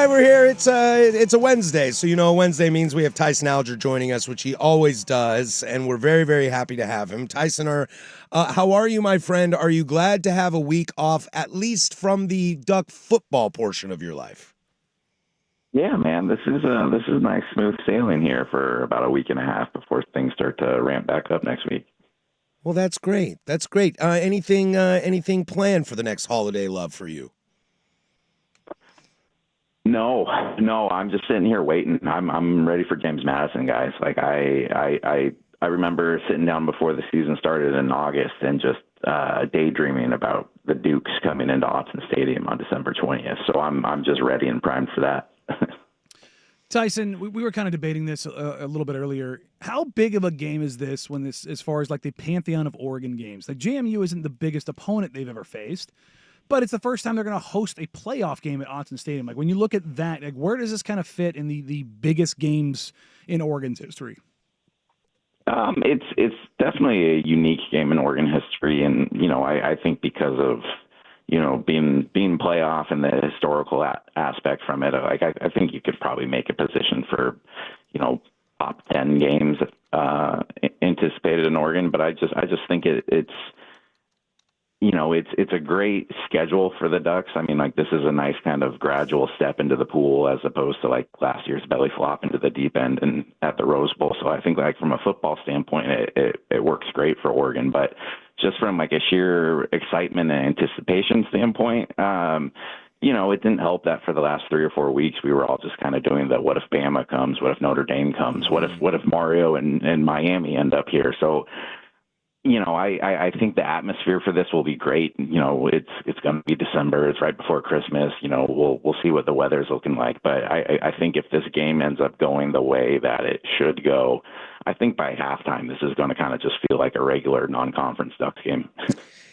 right, we're here. It's a Wednesday, so Wednesday means we have Tyson Alger joining us, which he always does, and we're very, very happy to have him. Tyson, how are you, my friend? Are you glad to have a week off, at least from the Duck football portion of your life? Yeah, man, this is nice smooth sailing here for about a week and a half before things start to ramp back up next week. Well, that's great. That's great. Anything planned for the next holiday love for you? No, I'm just sitting here waiting. I'm ready for James Madison, guys. Like I remember sitting down before the season started in August and just daydreaming about the Dukes coming into Autzen Stadium on December 20th. So I'm just ready and primed for that. Tyson, we were kind of debating this a little bit earlier. How big of a game is this as far as like the pantheon of Oregon games? Like JMU isn't the biggest opponent they've ever faced, but it's the first time they're going to host a playoff game at Autzen Stadium. Like when you look at that, like where does this kind of fit in the biggest games in Oregon's history? It's definitely a unique game in Oregon history, and I think because of being playoff and the historical aspect from it, like I think you could probably make a position for top 10 games anticipated in Oregon. But I just think it's a great schedule for the Ducks. I mean, like this is a nice kind of gradual step into the pool as opposed to like last year's belly flop into the deep end and at the Rose Bowl. So I think like from a football standpoint, it works great for Oregon, but just from like a sheer excitement and anticipation standpoint, it didn't help that for the last 3 or 4 weeks we were all just kind of doing the what if Bama comes, what if Notre Dame comes, what if Mario and Miami end up here. So I think the atmosphere for this will be great. It's going to be December. It's right before Christmas. We'll see what the weather's looking like. But I think if this game ends up going the way that it should go, I think by halftime this is going to kind of just feel like a regular non-conference Ducks game.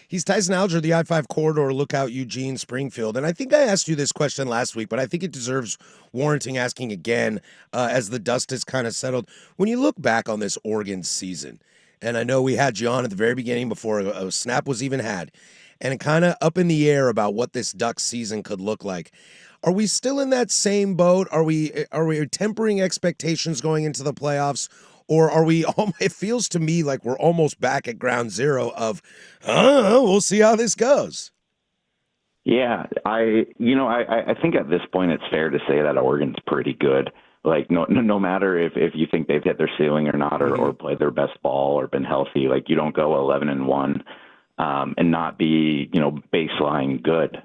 He's Tyson Alger, the I-5 corridor, Lookout, Eugene, Springfield. And I think I asked you this question last week, but I think it deserves warranting asking again as the dust has kind of settled. When you look back on this Oregon season, and I know we had you on at the very beginning before a snap was even had, and it kind of up in the air about what this Ducks season could look like. Are we still in that same boat? Are we tempering expectations going into the playoffs? Or are we, it feels to me like we're almost back at ground zero of, we'll see how this goes. Yeah, I think at this point it's fair to say that Oregon's pretty good. Like no matter if you think they've hit their ceiling or not, or played their best ball or been healthy, like you don't go 11-1 and not be baseline good.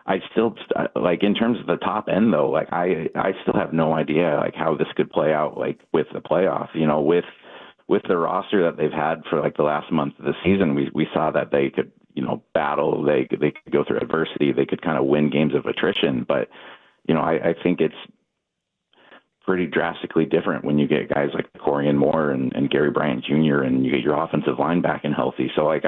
I still like in terms of the top end though, like I still have no idea like how this could play out like with the playoff. With the roster that they've had for like the last month of the season, we saw that they could battle, they could go through adversity, they could kind of win games of attrition, but I think it's pretty drastically different when you get guys like Corian Moore and Gary Bryant Jr. and you get your offensive line back and healthy. So like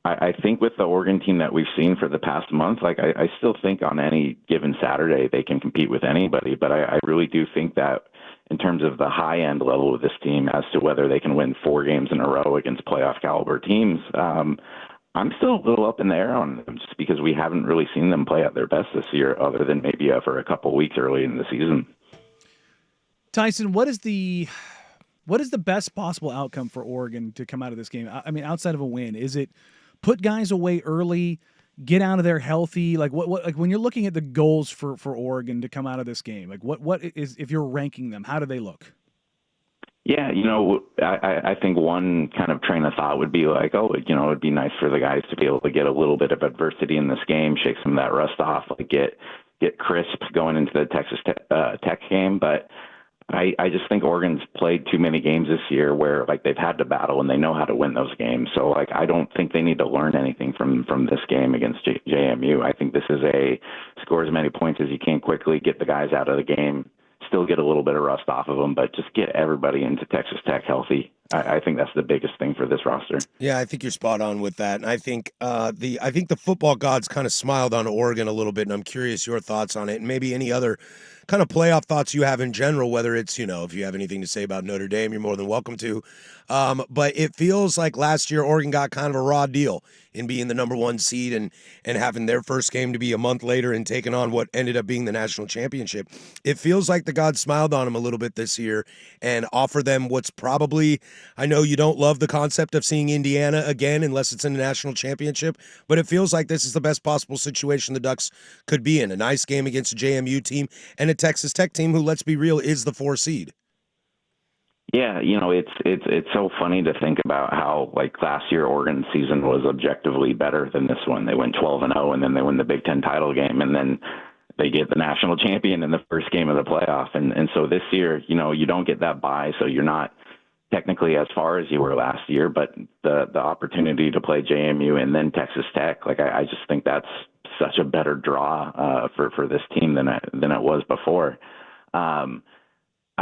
I think with the Oregon team that we've seen for the past month, like I still think on any given Saturday they can compete with anybody. But I really do think that in terms of the high end level of this team as to whether they can win 4 games in a row against playoff caliber teams, I'm still a little up in the air on them just because we haven't really seen them play at their best this year other than maybe for a couple weeks early in the season. Tyson, what is the best possible outcome for Oregon to come out of this game? I mean, outside of a win, is it put guys away early, get out of there healthy? Like what like when you're looking at the goals for Oregon to come out of this game, like what is, if you're ranking them, how do they look? Yeah, I think one kind of train of thought would be like, it'd be nice for the guys to be able to get a little bit of adversity in this game, shake some of that rust off, like get crisp going into the Texas Tech game. But I just think Oregon's played too many games this year where like they've had to battle and they know how to win those games. So like I don't think they need to learn anything from this game against JMU. I think this is a score as many points as you can quickly, get the guys out of the game, still get a little bit of rust off of them, but just get everybody into Texas Tech healthy. I think that's the biggest thing for this roster. Yeah, I think you're spot on with that, and I think the football gods kind of smiled on Oregon a little bit, and I'm curious your thoughts on it, and maybe any other kind of playoff thoughts you have in general. Whether it's if you have anything to say about Notre Dame, you're more than welcome to. But it feels like last year Oregon got kind of a raw deal in being the number one seed and having their first game to be a month later and taking on what ended up being the national championship. It feels like the gods smiled on them a little bit this year and offered them what's probably, I know you don't love the concept of seeing Indiana again unless it's in the national championship, but it feels like this is the best possible situation the Ducks could be in. A nice game against a JMU team and a Texas Tech team who, let's be real, is the 4 seed. Yeah, it's so funny to think about how like last year Oregon's season was objectively better than this one. They went 12-0, and then they win the Big Ten title game, and then they get the national champion in the first game of the playoff. And so this year, you don't get that bye, so you're not technically as far as you were last year. But the opportunity to play JMU and then Texas Tech, like I just think that's such a better draw for this team than it was before.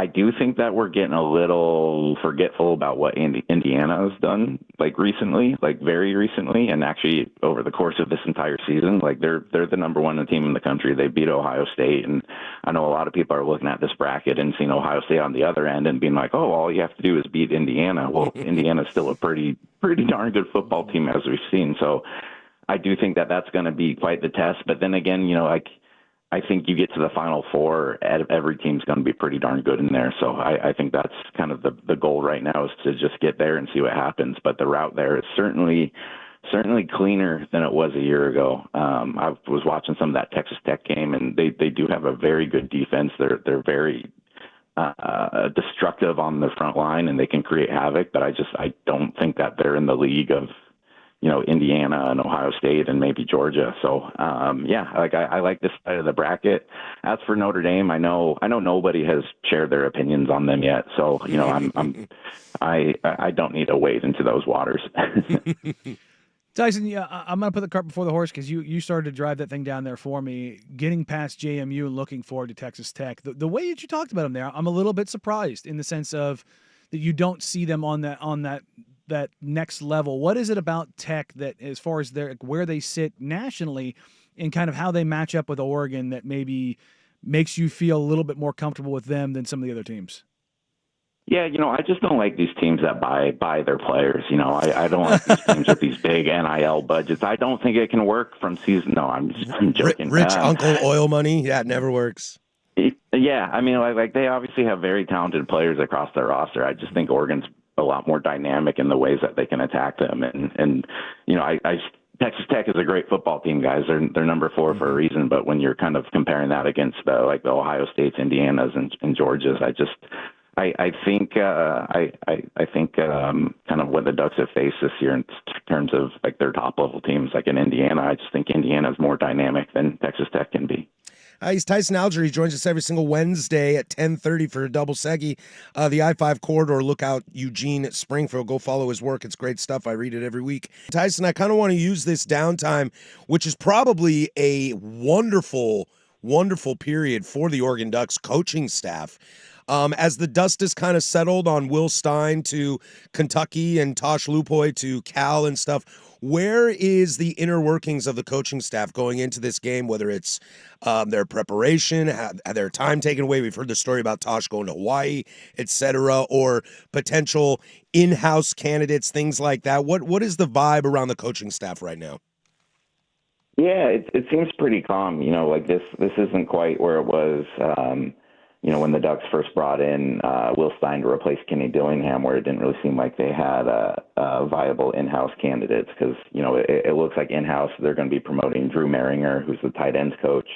I do think that we're getting a little forgetful about what Indiana has done, like recently, like very recently, and actually over the course of this entire season. Like they're the number one team in the country. They beat Ohio State, and I know a lot of people are looking at this bracket and seeing Ohio State on the other end and being like, "Oh, all you have to do is beat Indiana." Well, Indiana's still a pretty darn good football team, as we've seen. So I do think that that's going to be quite the test. But then again, I think you get to the Final Four, every team's going to be pretty darn good in there. So I think that's kind of the goal right now, is to just get there and see what happens. But the route there is certainly cleaner than it was a year ago. I was watching some of that Texas Tech game, and they do have a very good defense. They're very destructive on the front line, and they can create havoc. But I don't think that they're in the league of Indiana and Ohio State and maybe Georgia. So, I like this side of the bracket. As for Notre Dame, I know nobody has shared their opinions on them yet. So, I don't need to wade into those waters. Tyson, I'm going to put the cart before the horse because you started to drive that thing down there for me, getting past JMU and looking forward to Texas Tech. The way that you talked about them there, I'm a little bit surprised in the sense of that you don't see them on that next level. What is it about Tech that, as far as where they sit nationally and kind of how they match up with Oregon, that maybe makes you feel a little bit more comfortable with them than some of the other teams? Yeah, I just don't like these teams that buy their players. I don't like these teams with these big NIL budgets. I don't think it can work from season. No, I'm joking. Rich uncle oil money. Yeah, it never works. Yeah, I mean, like they obviously have very talented players across their roster. I just think Oregon's a lot more dynamic in the ways that they can attack them. And Texas Tech is a great football team, guys. They're number 4 for a reason. But when you're kind of comparing that against the Ohio States, Indianas, and Georgias, I think kind of what the Ducks have faced this year in terms of like their top level teams, like in Indiana, I just think Indiana is more dynamic than Texas Tech can be. He's Tyson Alger. He joins us every single Wednesday at 10:30 for a double seggy. The I-5 corridor, look out Eugene at Springfield. Go follow his work. It's great stuff. I read it every week. Tyson, I kind of want to use this downtime, which is probably a wonderful, wonderful period for the Oregon Ducks coaching staff. As the dust is kind of settled on Will Stein to Kentucky and Tosh Lupoy to Cal and stuff, where is the inner workings of the coaching staff going into this game, whether it's their preparation, their time taken away? We've heard the story about Tosh going to Hawaii, etc., or potential in-house candidates, things like that. What is the vibe around the coaching staff right now? Yeah, it seems pretty calm. Like this isn't quite where it was when the Ducks first brought in Will Stein to replace Kenny Dillingham, where it didn't really seem like they had viable in-house candidates, because, it looks like in-house they're going to be promoting Drew Maringer, who's the tight ends coach,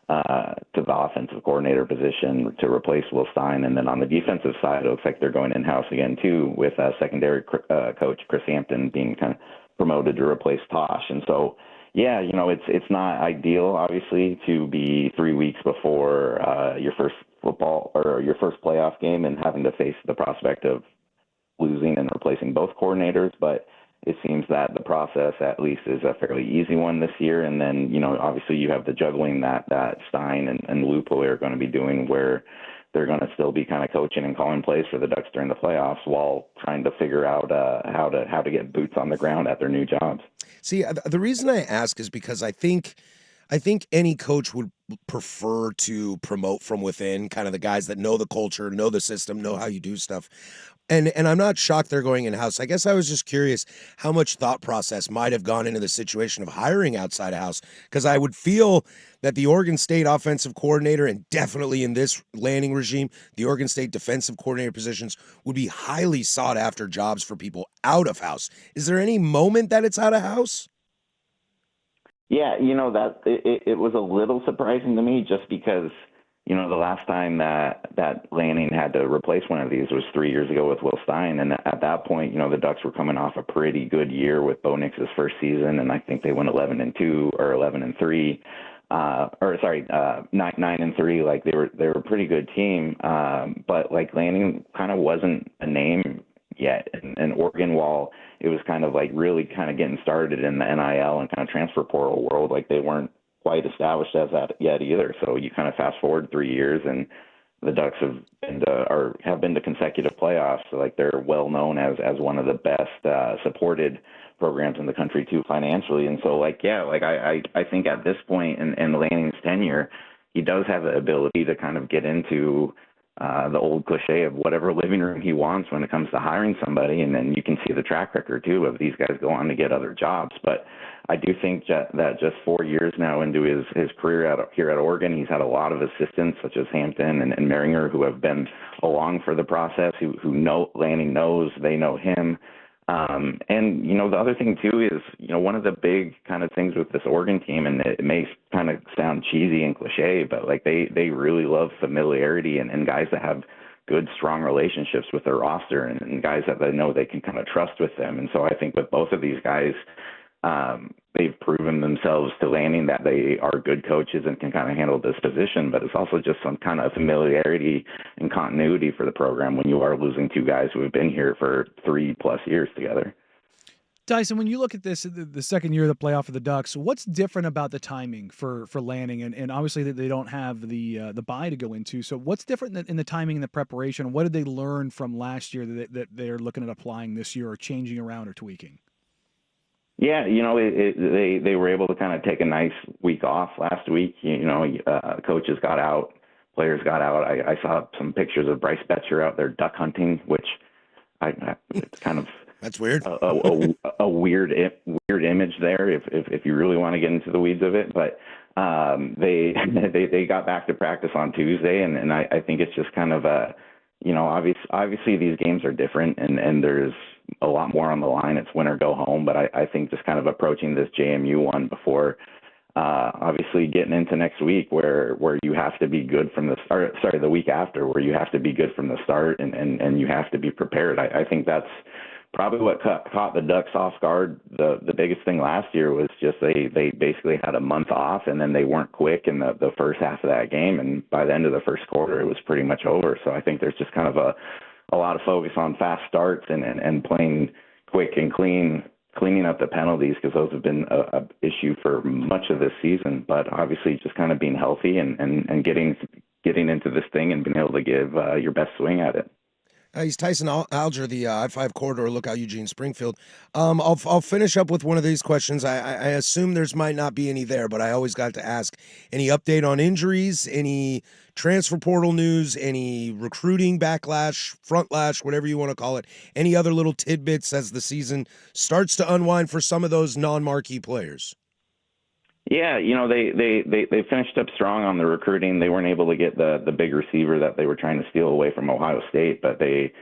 to the offensive coordinator position to replace Will Stein. And then on the defensive side, it looks like they're going in-house again, too, with secondary coach Chris Hampton being kind of promoted to replace Tosh. And so, yeah, it's not ideal, obviously, to be 3 weeks before your first football or your first playoff game and having to face the prospect of losing and replacing both coordinators. But it seems that the process at least is a fairly easy one this year. And then, obviously you have the juggling that Stein and Lupoy are going to be doing, where they're going to still be kind of coaching and calling plays for the Ducks during the playoffs while trying to figure out how to get boots on the ground at their new jobs. See, the reason I ask is because I think any coach would prefer to promote from within, kind of the guys that know the culture, know the system, know how you do stuff. And I'm not shocked they're going in house. I guess I was just curious how much thought process might have gone into the situation of hiring outside of house, because I would feel that the Oregon State offensive coordinator, and definitely in this landing regime, the Oregon State defensive coordinator positions would be highly sought after jobs for people out of house. Is there any moment that it's out of house? Yeah, that it was a little surprising to me just because, the last time that Lanning had to replace one of these was 3 years ago with Will Stein. And at that point, the Ducks were coming off a pretty good year with Bo Nix's first season. And I think they went 11-2 or 11-3, 9-3. Like they were a pretty good team. But like Lanning kind of wasn't a name yet. And Oregon, while it was kind of like really kind of getting started in the NIL and kind of transfer portal world, like they weren't quite established as that yet either. So you kind of fast forward 3 years, and the Ducks have been to consecutive playoffs. So like they're well known as one of the best supported programs in the country too financially. And so like I think at this point in Lanning's tenure, he does have the ability to kind of get into the old cliche of whatever living room he wants when it comes to hiring somebody. And then you can see the track record too of these guys go on to get other jobs. But I do think that just 4 years now into his career here at Oregon, he's had a lot of assistants such as Hampton and Maringer who have been along for the process, who know Lanning knows, they know him. And, the other thing too is, one of the big kind of things with this Oregon team, and it may kind of sound cheesy and cliche, but like they really love familiarity and guys that have good, strong relationships with their roster and guys that they know they can kind of trust with them. And so I think with both of these guys, they've proven themselves to Lanning that they are good coaches and can kind of handle this position, but it's also just some kind of familiarity and continuity for the program when you are losing two guys who have been here for 3+ years together. Tyson, when you look at this, the second year of the playoff for the Ducks, what's different about the timing for Lanning? And obviously that they don't have the bye to go into. So what's different in the timing and the preparation? What did they learn from last year that they're looking at applying this year or changing around or tweaking? Yeah, they were able to kind of take a nice week off last week. Coaches got out, players got out. I saw some pictures of Bryce Betcher out there duck hunting, which it's kind of that's weird. a weird image there if you really want to get into the weeds of it. But they got back to practice on Tuesday, and I think it's just kind of a obviously these games are different and there's a lot more on the line. It's win or go home. But I think just kind of approaching this JMU one before obviously getting into next week where you have to be good from the start, the week after where you have to be good from the start and you have to be prepared. I think that's probably what caught the Ducks off guard. The biggest thing last year was just they basically had a month off and then they weren't quick in the first half of that game. And by the end of the first quarter, it was pretty much over. So I think there's just kind of a lot of focus on fast starts and playing quick and cleaning up the penalties because those have been a issue for much of this season. But obviously just kind of being healthy and getting into this thing and being able to give your best swing at it. He's Tyson Alger, the I-5 corridor lookout, Eugene Springfield. I'll finish up with one of these questions. I assume there's might not be any there, but I always got to ask, any update on injuries, any transfer portal news, any recruiting backlash, frontlash, whatever you want to call it, any other little tidbits as the season starts to unwind for some of those non-marquee players? Yeah, they finished up strong on the recruiting. They weren't able to get the big receiver that they were trying to steal away from Ohio State, but they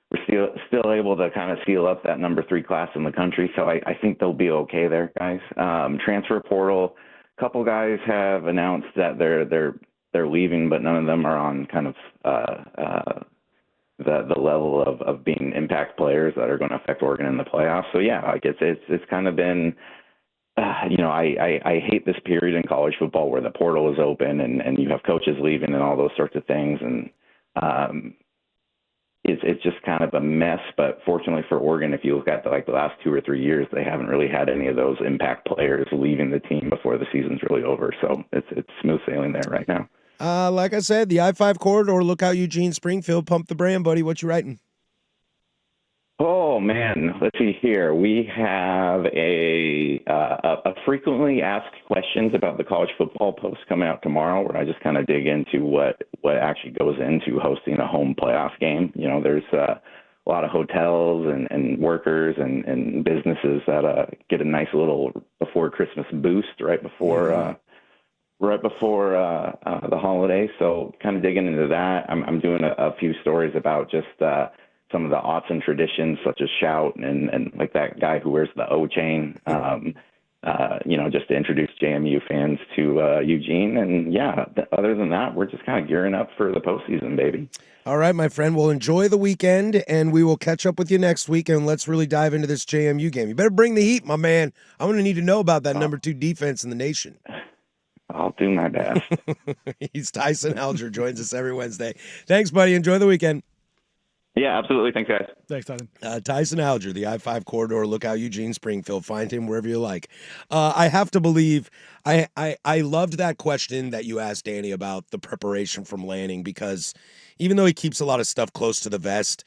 were still able to kind of seal up that number 3 class in the country. So I think they'll be okay there, guys. Transfer portal, a couple guys have announced that they're leaving, but none of them are on kind of the level of being impact players that are going to affect Oregon in the playoffs. So yeah, I guess it's kind of been. I hate this period in college football where the portal is open and you have coaches leaving and all those sorts of things. And it's just kind of a mess. But fortunately for Oregon, if you look at the last 2 or 3 years, they haven't really had any of those impact players leaving the team before the season's really over. So it's smooth sailing there right now. Like I said, the I-5 corridor, lookout Eugene, Springfield, pump the brand, buddy. What you writing? Oh man, let's see here. We have a frequently asked questions about the college football post coming out tomorrow, where I just kind of dig into what actually goes into hosting a home playoff game. You know, there's a lot of hotels and workers and businesses that get a nice little before Christmas boost right before the holiday. So kind of digging into that. I'm doing a few stories about just some of the aughts and traditions, such as shout and like that guy who wears the O chain. Just to introduce JMU fans to Eugene. And yeah, other than that, we're just kind of gearing up for the postseason, baby. All right, my friend. Well, enjoy the weekend, and we will catch up with you next week, and let's really dive into this JMU game. You better bring the heat, my man. I'm going to need to know about that number 2 defense in the nation. I'll do my best. He's Tyson Alger, joins us every Wednesday. Thanks, buddy. Enjoy the weekend. Yeah, absolutely. Thanks, guys. Thanks, Tyson. Tyson Alger, the I-5 corridor, lookout Eugene, Springfield. Find him wherever you like. I have to believe, I loved that question that you asked Danny about the preparation from Lanning, because even though he keeps a lot of stuff close to the vest,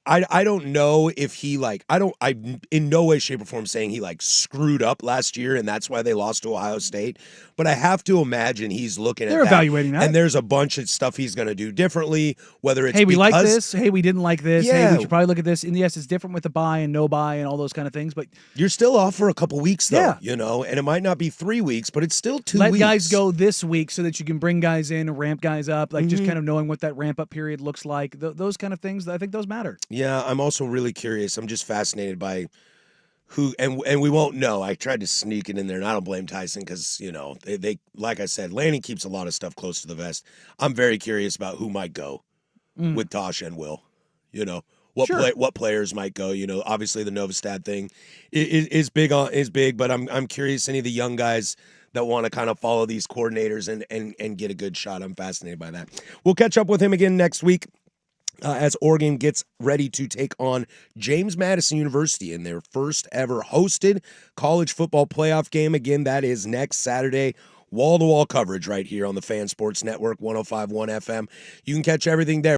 I don't know if he I'm in no way, shape, or form saying he screwed up last year and that's why they lost to Ohio State. But I have to imagine he's looking at They're evaluating that. And there's a bunch of stuff he's going to do differently, whether it's hey, we like this. Hey, we didn't like this. Yeah. Hey, we should probably look at this. And yes, it's different with the buy and no buy and all those kind of things. But you're still off for a couple weeks, though, Yeah. and it might not be 3 weeks, but it's still 2 let weeks. guys go this week so that you can bring guys in and ramp guys up, just kind of knowing what that ramp up period looks like. Those kind of things, I think those matter. Yeah, I'm also really curious. I'm just fascinated by who, and we won't know. I tried to sneak it in there, and I don't blame Tyson because, they like I said, Lanning keeps a lot of stuff close to the vest. I'm very curious about who might go with Tosh and Will. What players might go. Obviously the Novastad thing is big, but I'm curious any of the young guys that want to kind of follow these coordinators and get a good shot. I'm fascinated by that. We'll catch up with him again next week. As Oregon gets ready to take on James Madison University in their first ever hosted college football playoff game. Again, that is next Saturday. Wall-to-wall coverage right here on the Fan Sports Network, 105.1 FM. You can catch everything there.